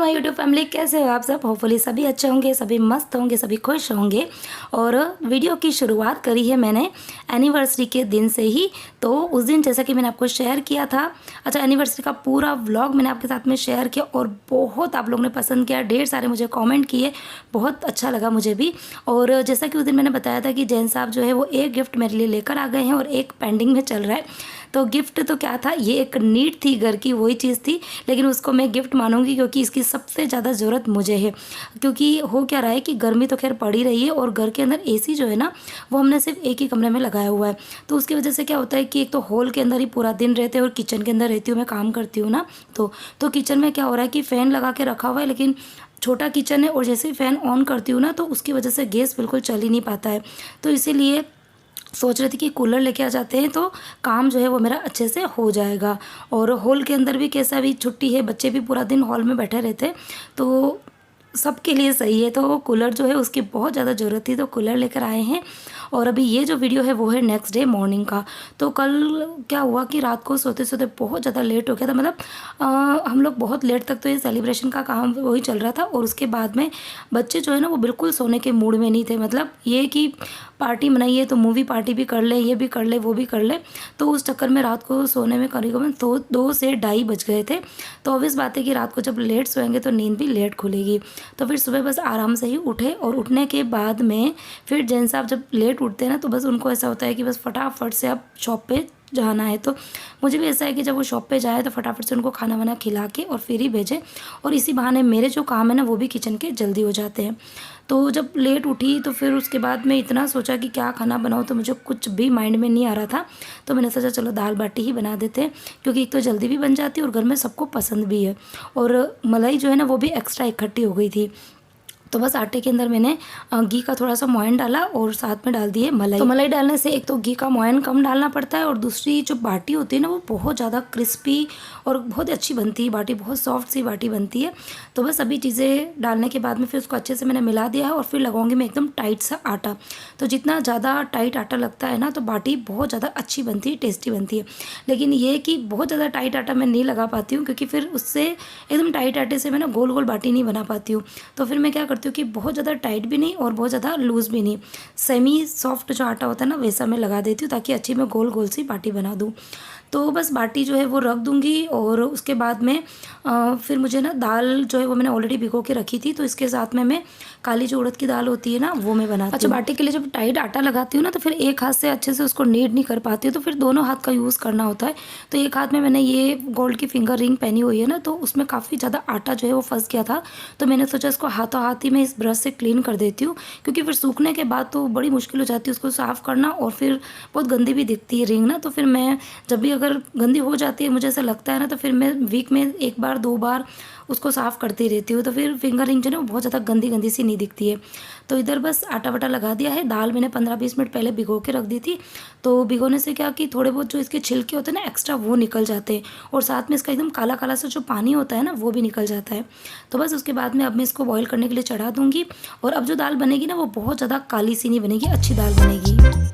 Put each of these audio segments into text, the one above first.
My YouTube family, कैसे हो आप सब। होपफुली सभी अच्छे होंगे, सभी मस्त होंगे, सभी खुश होंगे। और वीडियो की शुरुआत करी है मैंने एनिवर्सरी के दिन से ही। तो उस दिन जैसा कि मैंने आपको शेयर किया था, अच्छा एनिवर्सरी का पूरा व्लॉग मैंने आपके साथ में शेयर किया और बहुत आप लोगों ने पसंद किया, ढेर सारे मुझे कमेंट किए, बहुत अच्छा लगा मुझे भी। और जैसा कि उस दिन मैंने बताया था कि जैन साहब जो है वो एक गिफ्ट मेरे लिए लेकर आ गए हैं और एक पेंडिंग में चल रहा है। तो गिफ्ट तो क्या था, ये एक नीड थी घर की, वही चीज़ थी, लेकिन उसको मैं गिफ्ट मानूंगी क्योंकि इसकी सबसे ज़्यादा ज़रूरत मुझे है। क्योंकि हो क्या रहा है कि गर्मी तो खैर पड़ ही रही है और घर के अंदर एसी जो है ना वो हमने सिर्फ एक ही कमरे में लगाया हुआ है। तो उसकी वजह से क्या होता है कि एक तो हॉल के अंदर ही पूरा दिन रहते हैं और किचन के अंदर रहती हूँ, मैं काम करती हूँ ना। तो किचन में क्या हो रहा है कि फ़ैन लगा के रखा हुआ है, लेकिन छोटा किचन है और जैसे ही फ़ैन ऑन करती हूँ ना तो उसकी वजह से गैस बिल्कुल चल ही नहीं पाता है। तो इसीलिए सोच रही थी कि कूलर लेके आ जाते हैं तो काम जो है वो मेरा अच्छे से हो जाएगा। और हॉल के अंदर भी कैसा भी छुट्टी है, बच्चे भी पूरा दिन हॉल में बैठे रहते हैं, तो सबके लिए सही है। तो कूलर जो है उसकी बहुत ज़्यादा ज़रूरत थी, तो कूलर लेकर आए हैं। और अभी ये जो वीडियो है वो है नेक्स्ट डे मॉर्निंग का। तो कल क्या हुआ कि रात को सोते सोते बहुत ज़्यादा लेट हो गया था, मतलब हम लोग बहुत लेट तक तो ये सेलिब्रेशन का काम वही चल रहा था। और उसके बाद में बच्चे जो है ना वो बिल्कुल सोने के मूड में नहीं थे, मतलब ये कि पार्टी मनाइए तो मूवी पार्टी भी कर ले, ये भी कर ले, वो भी कर ले। तो उस चक्कर में रात को सोने में करीबन 2 से 2:30 बज गए थे। तो ऑब्वियस बात है कि रात को जब लेट सोएंगे तो नींद भी लेट खुलेगी। तो फिर सुबह बस आराम से ही उठे और उठने के बाद में फिर जैन साहब जब लेट उठते हैं ना तो बस उनको ऐसा होता है कि बस फटाफट से अब शॉप पे जाना है। तो मुझे भी ऐसा है कि जब वो शॉप पे जाए तो फटाफट से उनको खाना वाना खिला के और फिर ही भेजें, और इसी बहाने मेरे जो काम है ना वो भी किचन के जल्दी हो जाते हैं। तो जब लेट उठी तो फिर उसके बाद मैं इतना सोचा कि क्या खाना बनाऊँ, तो मुझे कुछ भी माइंड में नहीं आ रहा था। तो मैंने सोचा चलो दाल बाटी ही बना देते हैं, क्योंकि एक तो जल्दी भी बन जाती है और घर में सबको पसंद भी है। और मलाई जो है ना वो भी एक्स्ट्रा इकट्ठी हो गई थी। तो बस आटे के अंदर मैंने घी का थोड़ा सा मोयन डाला और साथ में डाल दिए मलाई। तो मलाई डालने से एक तो घी का मोयन कम डालना पड़ता है और दूसरी जो बाटी होती है ना वो बहुत ज़्यादा क्रिस्पी और बहुत अच्छी बनती है बाटी, बहुत सॉफ्ट सी बाटी बनती है। तो बस सभी चीज़ें डालने के बाद में फिर उसको अच्छे से मैंने मिला दिया है और फिर लगाऊंगी मैं एकदम टाइट सा आटा। तो जितना ज़्यादा टाइट आटा लगता है ना तो बाटी बहुत ज़्यादा अच्छी बनती है, टेस्टी बनती है। लेकिन ये कि बहुत ज़्यादा टाइट आटा मैं नहीं लगा पाती हूँ, क्योंकि फिर उससे एकदम टाइट आटे से मैं ना गोल गोल बाटी नहीं बना पाती हूँ। तो फिर मैं क्या करती हूँ कि बहुत ज़्यादा टाइट भी नहीं और बहुत ज़्यादा लूज़ भी नहीं, सेमी सॉफ्ट जो आटा होता है ना वैसा मैं लगा देती हूँ, ताकि अच्छी मैं गोल गोल सी बाटी बना दूँ। तो बस बाटी जो है वो रख दूँगी और उसके बाद में फिर मुझे ना दाल जो है वो मैंने ऑलरेडी भिगो के रखी थी, तो इसके साथ में मैं काली जो उड़द की दाल होती है ना वो मैं बनाती हूँ। अच्छा, बाटी के लिए जब टाइट आटा लगाती हूँ ना तो फिर एक हाथ से अच्छे से उसको नीड नहीं कर पाती हूँ, तो फिर दोनों हाथ का यूज़ करना होता है। तो एक हाथ में मैंने ये गोल्ड की फिंगर रिंग पहनी हुई है ना, तो उसमें काफ़ी ज़्यादा आटा जो है वो फंस गया था। तो मैंने सोचा इसको हाथों हाथ ही मैं इस ब्रश से क्लीन कर देती हूँ, क्योंकि फिर सूखने के बाद तो बड़ी मुश्किल हो जाती है उसको साफ़ करना, और फिर बहुत गंदी भी दिखती है रिंग ना। तो फिर मैं जब भी अगर गंदी हो जाती है मुझे ऐसा लगता है ना, तो फिर मैं वीक में 1 बार 2 बार उसको साफ़ करती रहती हूँ। तो फिर फिंगर रिंग जो है ना वो बहुत ज़्यादा गंदी गंदी सी नहीं दिखती है। तो इधर बस आटा वाटा लगा दिया है। दाल मैंने 15-20 मिनट पहले भिगो के रख दी थी। तो भिगोने से क्या कि थोड़े बहुत जो इसके छिलके होते हैं ना एक्स्ट्रा वो निकल जाते हैं, और साथ में इसका एकदम काला काला सा जो पानी होता है ना वो भी निकल जाता है। तो बस उसके बाद में अब मैं इसको बॉईल करने के लिए चढ़ा दूँगी। और अब जो दाल बनेगी ना वो बहुत ज़्यादा काली सी नहीं बनेगी, अच्छी दाल बनेगी।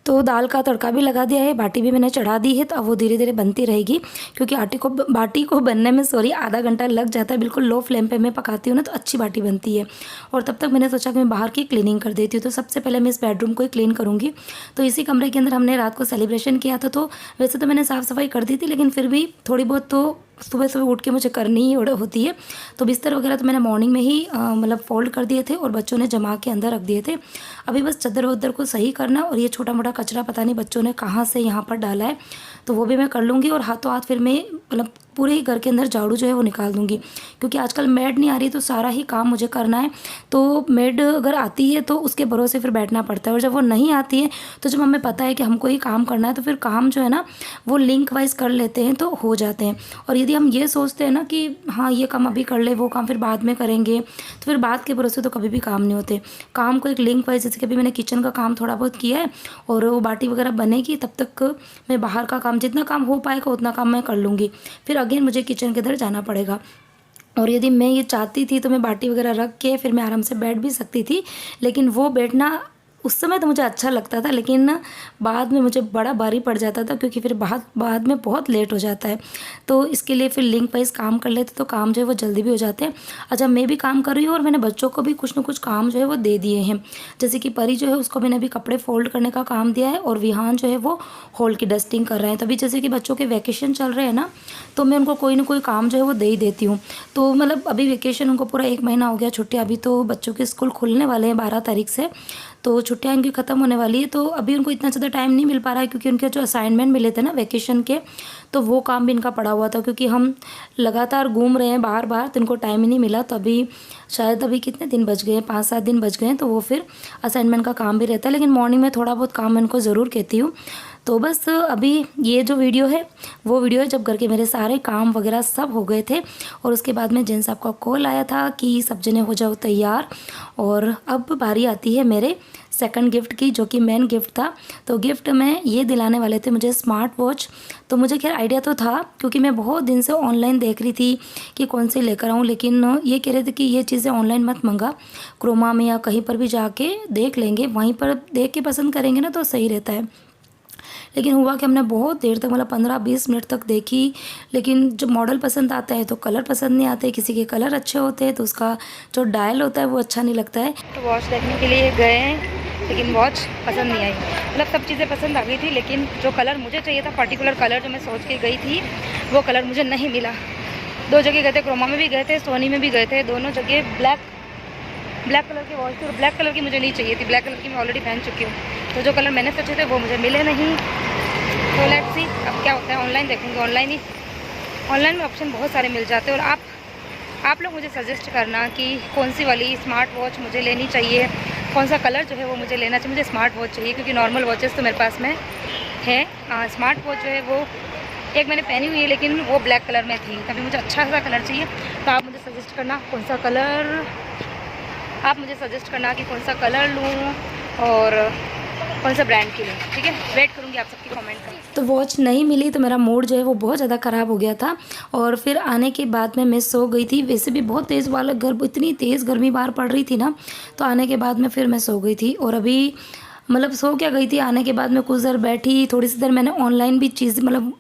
तो दाल का तड़का भी लगा दिया है, बाटी भी मैंने चढ़ा दी है। तो अब वो धीरे धीरे बनती रहेगी, क्योंकि बाटी को बनने में आधा घंटा लग जाता है। बिल्कुल लो फ्लेम पे मैं पकाती हूँ ना तो अच्छी बाटी बनती है। और तब तक मैंने सोचा कि मैं बाहर की क्लीनिंग कर देती हूँ। तो सबसे पहले मैं इस बेडरूम को ही क्लीन करूँगी। तो इसी कमरे के अंदर हमने रात को सेलिब्रेशन किया था, तो वैसे तो मैंने साफ़ सफाई कर दी थी, लेकिन फिर भी थोड़ी बहुत तो सुबह सुबह उठ के मुझे करनी ही होती है। तो बिस्तर वगैरह तो मैंने मॉर्निंग में ही मतलब फोल्ड कर दिए थे और बच्चों ने जमा के अंदर रख दिए थे। अभी बस चद्दर वद्दर को सही करना, और ये छोटा मोटा कचरा पता नहीं बच्चों ने कहाँ से यहाँ पर डाला है, तो वो भी मैं कर लूँगी। और हाथों हाथ फिर मैं मतलब पूरे ही घर के अंदर झाड़ू जो है वो निकाल दूँगी, क्योंकि आजकल मेड नहीं आ रही तो सारा ही काम मुझे करना है। तो मेड अगर आती है तो उसके भरोसे फिर बैठना पड़ता है, और जब वो नहीं आती है तो जब हमें पता है कि हमको ही काम करना है तो फिर काम जो है ना वो लिंक वाइज कर लेते हैं तो हो जाते हैं। और यदि हम ये सोचते हैं ना कि हाँ ये काम अभी कर ले, वो काम फिर बाद में करेंगे, तो फिर बाद के भरोसे तो कभी भी काम नहीं होते। काम को एक लिंक वाइज, जैसे कि अभी मैंने किचन का काम थोड़ा बहुत किया है और वो बाटी वगैरह बनेगी, तब तक मैं बाहर का काम जितना काम हो पाएगा उतना काम मैं कर लूँगी। फिर अगेन मुझे किचन के अंदर जाना पड़ेगा। और यदि मैं ये चाहती थी तो मैं बाटी वगैरह रख के फिर मैं आराम से बैठ भी सकती थी, लेकिन वो बैठना उस समय तो मुझे अच्छा लगता था, लेकिन ना बाद में मुझे बड़ा भारी पड़ जाता था, क्योंकि फिर बाद में बहुत लेट हो जाता है। तो इसके लिए फिर लिंक वाइज काम कर लेते तो काम जो है वो जल्दी भी हो जाते हैं। अच्छा, मैं भी काम कर रही हूँ और मैंने बच्चों को भी कुछ ना कुछ काम जो है वो दे दिए हैं। जैसे कि परी जो है उसको मैंने अभी कपड़े फोल्ड करने का काम दिया है, और विहान जो है वो हॉल की डस्टिंग कर रहे हैं। तभी जैसे कि बच्चों के वैकेशन चल रहे हैं ना, तो मैं उनको कोई ना कोई काम जो है वो दे ही देती हूँ। तो मतलब अभी वेकेशन उनको पूरा 1 महीना हो गया छुट्टी। अभी तो बच्चों के स्कूल खुलने वाले हैं 12 तारीख से, तो छुट्टियाँ इनकी ख़त्म होने वाली है। तो अभी उनको इतना ज़्यादा टाइम नहीं मिल पा रहा है, क्योंकि उनके जो असाइनमेंट मिले थे ना वेकेशन के, तो वो काम भी इनका पड़ा हुआ था। क्योंकि हम लगातार घूम रहे हैं बाहर बाहर, तो इनको टाइम ही नहीं मिला। तो अभी शायद अभी कितने दिन बच गए हैं, 5-7 दिन बच गए हैं, तो वो फिर असाइनमेंट का काम भी रहता है। लेकिन मॉर्निंग में थोड़ा बहुत काम मैं इनको ज़रूर कहती हूँ। तो बस अभी ये जो वीडियो है वो वीडियो है जब घर के मेरे सारे काम वगैरह सब हो गए थे, और उसके बाद में जेन साहब का कॉल आया था कि सब जने हो जाओ तैयार। और अब बारी आती है मेरे सेकंड गिफ्ट की, जो कि मेन गिफ्ट था। तो गिफ्ट में ये दिलाने वाले थे मुझे स्मार्ट वॉच। तो मुझे खैर आइडिया तो था, क्योंकि मैं बहुत दिन से ऑनलाइन देख रही थी कि कौन से लेकर आऊँ, लेकिन ये कह रहे थे कि ये चीज़ें ऑनलाइन मत मंगा, क्रोमा में या कहीं पर भी जाके देख लेंगे, वहीं पर देख के पसंद करेंगे ना तो सही रहता है। लेकिन हुआ कि हमने बहुत देर तक, मतलब 15-20 मिनट तक देखी, लेकिन जब मॉडल पसंद आता है तो कलर पसंद नहीं आते। किसी के कलर अच्छे होते हैं तो उसका जो डायल होता है वो अच्छा नहीं लगता है। तो वॉच देखने के लिए गए हैं, लेकिन वॉच पसंद नहीं आई। मतलब सब चीज़ें पसंद आ गई थी, लेकिन जो कलर मुझे चाहिए था, पर्टिकुलर कलर जो मैं सोच के गई थी, वो कलर मुझे नहीं मिला। 2 जगह गए थे, क्रोमा में भी गए थे, सोनी में भी गए थे। दोनों जगह ब्लैक कलर की वॉच थी, और ब्लैक कलर की मुझे नहीं चाहिए थी। ब्लैक कलर की मैं ऑलरेडी पहन चुकी हूँ, तो जो कलर मैंने सोचे थे वो मुझे मिले नहीं। तो लेट्स सी अब क्या होता है। ऑनलाइन देखेंगे। ऑनलाइन में ऑप्शन बहुत सारे मिल जाते हैं। और आप लोग मुझे सजेस्ट करना कि कौन सी वाली स्मार्ट वॉच मुझे लेनी चाहिए, कौन सा कलर जो है वो मुझे लेना चाहिए। मुझे स्मार्ट वॉच चाहिए, क्योंकि नॉर्मल वॉचेस तो मेरे पास में है। स्मार्ट वॉच जो है वो एक मैंने पहनी हुई है, लेकिन वो ब्लैक कलर में थी। तभी मुझे अच्छा सा कलर चाहिए। तो आप मुझे सजेस्ट करना कौन सा कलर कि कौन सा कलर लूँ और कौन सा ब्रांड की लूँ। ठीक है, वेट करूँगी आप सबकी कमेंट का। तो वॉच नहीं मिली तो मेरा मूड जो है वो बहुत ज़्यादा ख़राब हो गया था। और फिर आने के बाद में मैं सो गई थी। वैसे भी बहुत तेज़ वाला इतनी तेज़ गर्मी बाहर पड़ रही थी ना, तो आने के बाद में फिर मैं सो गई थी। और अभी मतलब सो क्या गई थी, आने के बाद में कुछ देर बैठी, थोड़ी सी देर मैंने ऑनलाइन भी चीज़ मतलब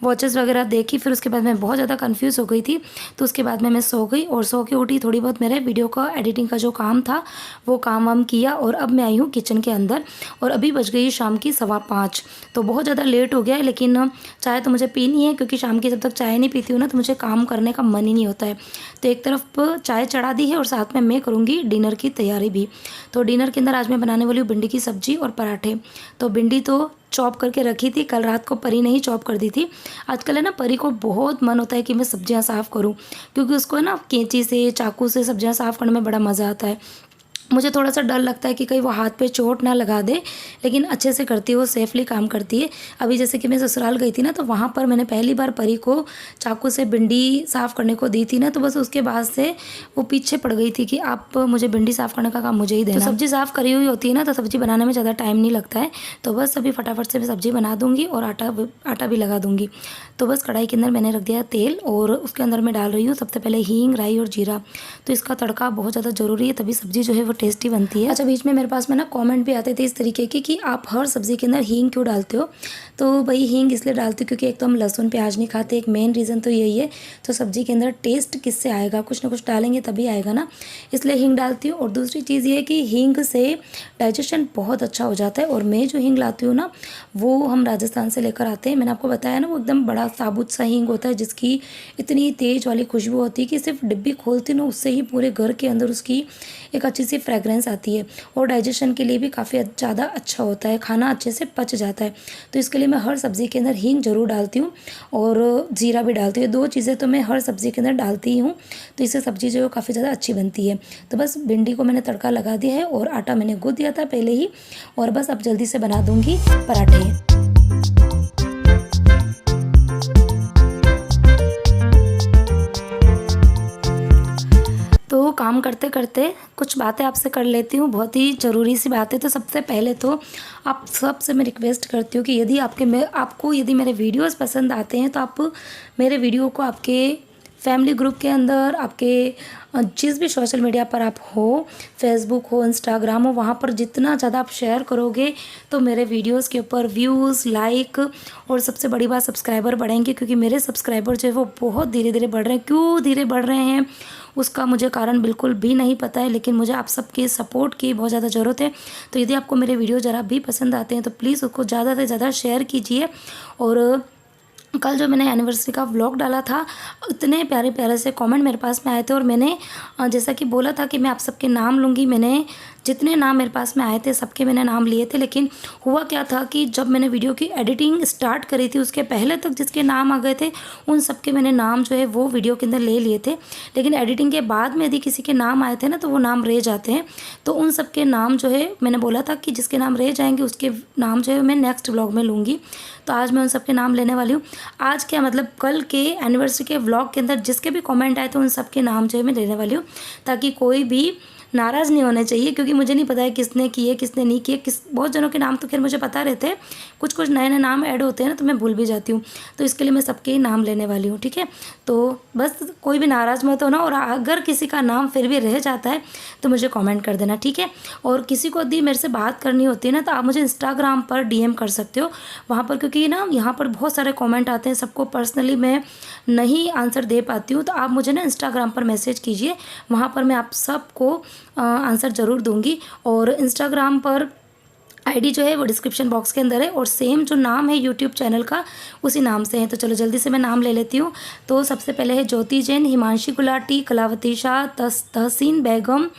वॉचेस वगैरह देखी। फिर उसके बाद मैं बहुत ज़्यादा कंफ्यूज हो गई थी। तो उसके बाद में मैं सो गई, और सो के उठी, थोड़ी बहुत मेरे वीडियो का एडिटिंग का जो काम था वो काम वाम किया। और अब मैं आई हूँ किचन के अंदर, और अभी बज गई शाम की 5:15। तो बहुत ज़्यादा लेट हो गया है, लेकिन चाय तो मुझे पीनी है, क्योंकि शाम की जब तक चाय नहीं पीती हूँ ना तो मुझे काम करने का मन ही नहीं होता है। तो एक तरफ चाय चढ़ा दी है, और साथ में मैं करूँगी डिनर की तैयारी भी। तो डिनर के अंदर आज मैं बनाने वाली हूँ भिंडी की सब्ज़ी और पराठे। तो भिंडी तो चॉप करके रखी थी, कल रात को परी ने ही चॉप कर दी थी। आजकल है ना, परी को बहुत मन होता है कि मैं सब्जियां साफ़ करूं, क्योंकि उसको है ना कैंची से, चाकू से सब्जियां साफ़ करने में बड़ा मज़ा आता है। मुझे थोड़ा सा डर लगता है कि कहीं वो हाथ पे चोट ना लगा दे, लेकिन अच्छे से करती है वो, सेफली काम करती है। अभी जैसे कि मैं ससुराल गई थी ना, तो वहाँ पर मैंने पहली बार परी को चाकू से भिंडी साफ़ करने को दी थी ना, तो बस उसके बाद से वो पीछे पड़ गई थी कि आप मुझे भिंडी साफ़ करने का काम मुझे ही देना। तो सब्ज़ी साफ़ करी हुई होती है ना, तो सब्ज़ी बनाने में ज़्यादा टाइम नहीं लगता है। तो बस अभी फटाफट से मैं सब्ज़ी बना दूँगी और आटा भी लगा दूँगी। तो बस कढ़ाई के अंदर मैंने रख दिया तेल, और उसके अंदर मैं डाल रही हूँ सबसे पहले हींग, राई और जीरा। तो इसका तड़का बहुत ज़्यादा ज़रूरी है, तभी सब्ज़ी जो है वो टेस्टी बनती है। अच्छा, बीच में मेरे पास में ना कमेंट भी आते थे इस तरीके के कि आप हर सब्ज़ी के अंदर हींग क्यों डालते हो। तो भाई हींग इसलिए डालती हूँ क्योंकि एक तो हम लहसुन प्याज नहीं खाते, एक मेन रीज़न तो यही है। तो सब्ज़ी के अंदर टेस्ट किससे आएगा, कुछ ना कुछ डालेंगे तभी आएगा ना, इसलिए हींग डालती हूँ। और दूसरी चीज़ ये है कि हींग से डाइजेशन बहुत अच्छा हो जाता है। और मैं जो हींग लाती हूँ ना, वो हम राजस्थान से लेकर आते हैं। मैंने आपको बताया ना, वो एकदम बड़ा साबुत सा हींग होता है, जिसकी इतनी तेज़ वाली खुशबू होती है कि सिर्फ डिब्बी खोलती ना, उससे ही पूरे घर के अंदर उसकी एक अच्छी सी फ्रेगरेंस आती है। और डाइजेशन के लिए भी काफ़ी ज़्यादा अच्छा होता है, खाना अच्छे से पच जाता है। तो इसके लिए मैं हर सब्ज़ी के अंदर हींग ज़रूर डालती हूँ, और जीरा भी डालती हूँ। 2 चीज़ें तो मैं हर सब्ज़ी के अंदर डालती ही हूँ, तो इससे सब्ज़ी जो है काफ़ी ज़्यादा अच्छी बनती है। तो बस भिंडी को मैंने तड़का लगा दिया है, और आटा मैंने गूँथ दिया था पहले ही, और बस अब जल्दी से बना दूँगी पराठे। तो काम करते करते कुछ बातें आपसे कर लेती हूँ, बहुत ही ज़रूरी सी बातें। तो सबसे पहले तो आप सबसे मैं रिक्वेस्ट करती हूँ कि यदि आपको यदि मेरे वीडियोस पसंद आते हैं, तो आप मेरे वीडियो को आपके फैमिली ग्रुप के अंदर आपके जिस भी सोशल मीडिया पर आप हो, फेसबुक हो, इंस्टाग्राम हो, वहाँ पर जितना ज़्यादा आप शेयर करोगे तो मेरे वीडियोज़ के ऊपर व्यूज़, लाइक और सबसे बड़ी बात सब्सक्राइबर बढ़ेंगे, क्योंकि मेरे सब्सक्राइबर जो है वो बहुत धीरे धीरे बढ़ रहे हैं। क्यों धीरे बढ़ रहे हैं उसका मुझे कारण बिल्कुल भी नहीं पता है, लेकिन मुझे आप सबके सपोर्ट की बहुत ज़्यादा ज़रूरत है। तो यदि आपको मेरे वीडियो ज़रा भी पसंद आते हैं तो प्लीज़ उसको ज़्यादा से ज़्यादा शेयर कीजिए। और कल जो मैंने एनिवर्सरी का व्लॉग डाला था, इतने प्यारे प्यारे से कमेंट मेरे पास में आए थे, और मैंने जैसा कि बोला था कि मैं आप सबके नाम लूँगी, मैंने जितने नाम मेरे पास में आए थे सबके मैंने नाम लिए थे। लेकिन हुआ क्या था कि जब मैंने वीडियो की एडिटिंग स्टार्ट करी थी उसके पहले तक जिसके नाम आ गए थे उन सबके मैंने नाम जो है वो वीडियो के अंदर ले लिए थे। लेकिन एडिटिंग के बाद में यदि किसी के नाम आए थे ना तो वो नाम रह जाते हैं, तो उन सबके नाम जो है मैंने बोला था कि जिसके नाम रह जाएंगे उसके नाम जो है मैं नेक्स्ट व्लॉग में लूँगी। तो आज मैं उन सबके नाम लेने वाली हूँ। आज क्या मतलब कल के एनिवर्सरी के व्लॉग के अंदर जिसके भी कमेंट आए थे उन सबके नाम जो है मैं लेने वाली हूँ, ताकि कोई भी नाराज़ नहीं होने चाहिए, क्योंकि मुझे नहीं पता है किसने किए किसने नहीं किए। बहुत जनों के नाम तो खैर मुझे पता रहते हैं, कुछ कुछ नए नए नाम ऐड होते हैं ना तो मैं भूल भी जाती हूँ। तो इसके लिए मैं सबके ही नाम लेने वाली हूँ, ठीक है। तो बस कोई भी नाराज़ मत होना, और अगर किसी का नाम फिर भी रह जाता है तो मुझे कमेंट कर देना, ठीक है। और किसी को यदि मेरे से बात करनी होती है ना तो आप मुझे इंस्टाग्राम पर DM कर सकते हो वहाँ पर, क्योंकि ना यहाँ पर बहुत सारे कमेंट आते हैं, सबको पर्सनली मैं नहीं आंसर दे पाती हूँ। तो आप मुझे ना इंस्टाग्राम पर मैसेज कीजिए, वहाँ पर मैं आप सबको आंसर ज़रूर दूंगी। और इंस्टाग्राम पर आईडी जो है वो डिस्क्रिप्शन बॉक्स के अंदर है, और सेम जो नाम है यूट्यूब चैनल का उसी नाम से है। तो चलो जल्दी से मैं नाम ले लेती हूँ। तो सबसे पहले है ज्योति जैन, हिमांशी गुलाटी, कलावती शाह, तहसीन बेगम,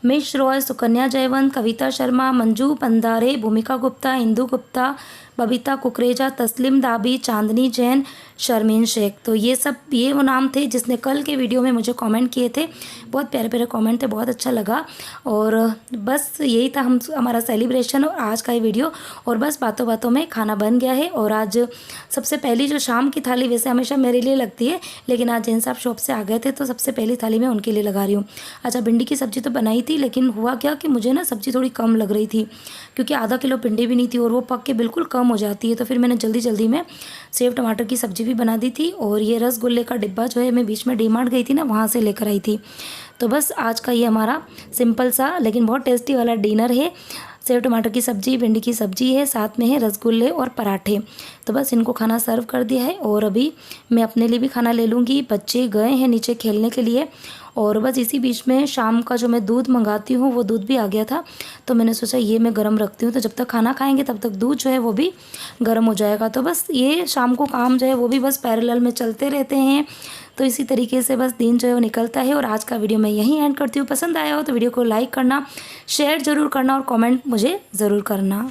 मिश रॉय, सुकन्या जयवंत, कविता शर्मा, मंजू पंदारे, भूमिका गुप्ता, इंदु गुप्ता, बबीता कुकरेजा, तस्लिम दाबी, चांदनी जैन, शर्मीन शेख। तो ये वो नाम थे जिसने कल के वीडियो में मुझे कमेंट किए थे। बहुत प्यारे प्यारे कमेंट थे, बहुत अच्छा लगा। और बस यही था हमारा सेलिब्रेशन और आज का ये वीडियो। और बस बातों बातों में खाना बन गया है। और आज सबसे पहली जो शाम की थाली वैसे हमेशा मेरे लिए लगती है, लेकिन आज जैन साहब शॉप से आ गए थे तो सबसे पहली थाली मैं उनके लिए लगा रही हूँ। अच्छा, भिंडी की सब्ज़ी तो बनाई थी, लेकिन हुआ क्या कि मुझे ना सब्ज़ी थोड़ी कम लग रही थी, क्योंकि आधा किलो भिंडी भी नहीं थी और वो पक के बिल्कुल कम हो जाती है। तो फिर मैंने जल्दी जल्दी में सेव टमाटर की सब्ज़ी भी बना दी थी। और ये रसगुल्ले का डिब्बा जो है मैं बीच में डीमार्ट गई थी ना, वहाँ से लेकर आई थी। तो बस आज का ये हमारा सिंपल सा लेकिन बहुत टेस्टी वाला डिनर है। सेव टमाटर की सब्ज़ी, भिंडी की सब्ज़ी है, साथ में है रसगुल्ले और पराठे। तो बस इनको खाना सर्व कर दिया है और अभी मैं अपने लिए भी खाना ले लूँगी। बच्चे गए हैं नीचे खेलने के लिए। और बस इसी बीच में शाम का जो मैं दूध मंगाती हूँ वो दूध भी आ गया था, तो मैंने सोचा ये मैं गर्म रखती हूँ, तो जब तक खाना खाएंगे तब तक दूध जो है वो भी गर्म हो जाएगा। तो बस ये शाम को काम जो है वो भी बस पैरेलल में चलते रहते हैं। तो इसी तरीके से बस दिन जो है वो निकलता है। और आज का वीडियो मैं यहीं एंड करती हूँ। पसंद आया हो तो वीडियो को लाइक करना, शेयर ज़रूर करना और कमेंट मुझे ज़रूर करना।